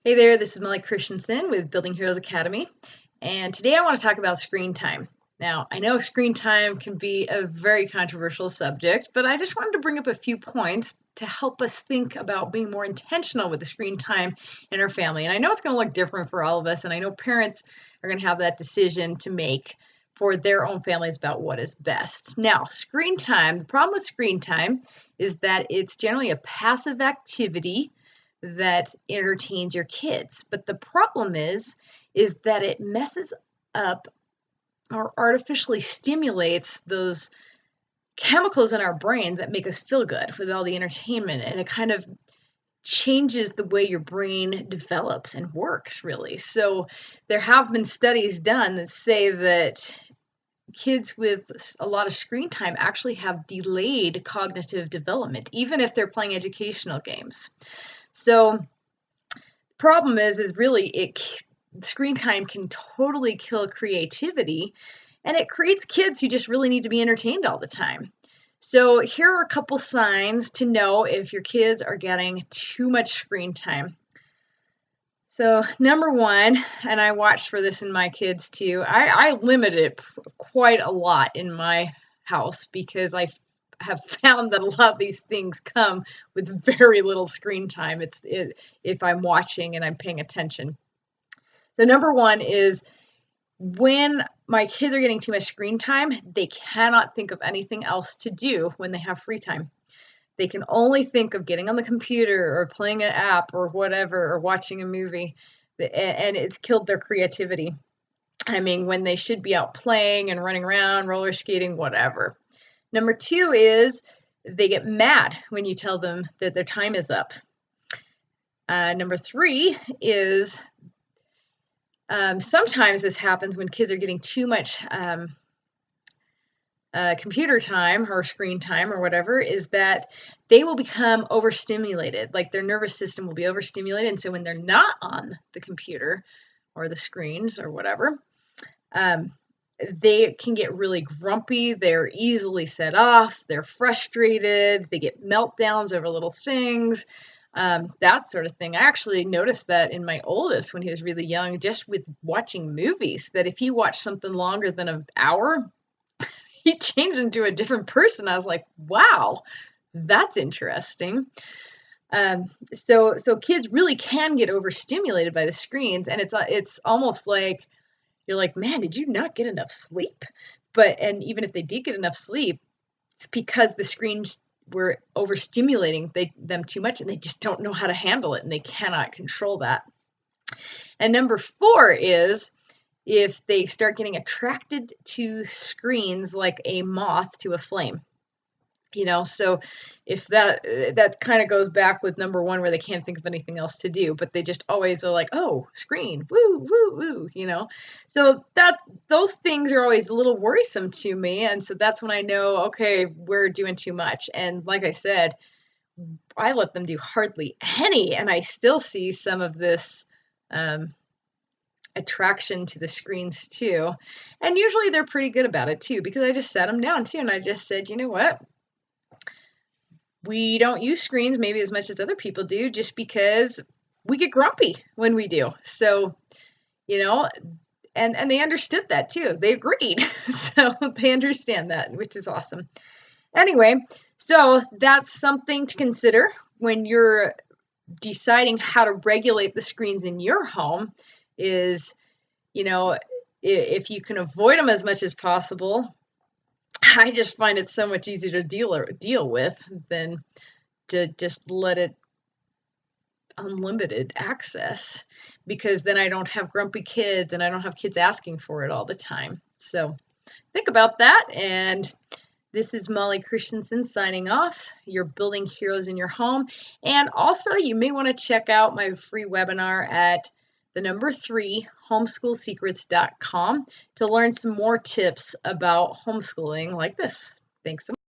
Hey there, this is Molly Christensen with Building Heroes Academy, and today I want to talk about screen time. Now, I know screen time can be a very controversial subject, but I just wanted to bring up a few points to help us think about being more intentional with the screen time in our family. And I know it's going to look different for all of us, and I know parents are going to have that decision to make for their own families about what is best. Now, screen time, the problem with screen time is that it's generally a passive activity that entertains your kids. But the problem is that it messes up or artificially stimulates those chemicals in our brains that make us feel good with all the entertainment, and it kind of changes the way your brain develops and works, really. So there have been studies done that say that kids with a lot of screen time actually have delayed cognitive development, even if they're playing educational games. So problem is really screen time can totally kill creativity, and it creates kids who just really need to be entertained all the time. So here are a couple signs to know if your kids are getting too much screen time. So number one, and I watched for this in my kids too, I limited it quite a lot in my house because I have found that a lot of these things come with very little screen time. If I'm watching and I'm paying attention. So number one is when my kids are getting too much screen time, they cannot think of anything else to do when they have free time. They can only think of getting on the computer or playing an app or whatever, or watching a movie, and it's killed their creativity. I mean, when they should be out playing and running around, roller skating, whatever. Number two is they get mad when you tell them that their time is up. Number three is sometimes this happens when kids are getting too much computer time or screen time or whatever, is that they will become overstimulated. Like their nervous system will be overstimulated. And so when they're not on the computer or the screens or whatever, they can get really grumpy. They're easily set off. They're frustrated. They get meltdowns over little things, that sort of thing. I actually noticed that in my oldest when he was really young, just with watching movies, that if he watched something longer than an hour, he changed into a different person. I was like, wow, that's interesting. So kids really can get overstimulated by the screens, and it's almost like you're like, man, did you not get enough sleep? And even if they did get enough sleep, it's because the screens were overstimulating them too much, and they just don't know how to handle it, and they cannot control that. And number four is if they start getting attracted to screens like a moth to a flame. So if that kind of goes back with number one, where they can't think of anything else to do, but they just always are like, oh, screen, woo, woo, woo. So those things are always a little worrisome to me. And so that's when I know, okay, we're doing too much. And like I said, I let them do hardly any, and I still see some of this attraction to the screens too. And usually they're pretty good about it too, because I just sat them down too, and I just said, you know what? We don't use screens maybe as much as other people do, just because we get grumpy when we do. So, and they understood that too. They agreed. So they understand that, which is awesome. Anyway, so that's something to consider when you're deciding how to regulate the screens in your home is, if you can avoid them as much as possible. I just find it so much easier to deal with than to just let it unlimited access, because then I don't have grumpy kids and I don't have kids asking for it all the time. So think about that. And this is Molly Christensen signing off. You're building heroes in your home. And also you may want to check out my free webinar at the number 3 homeschoolsecrets.com to learn some more tips about homeschooling like this. Thanks so much.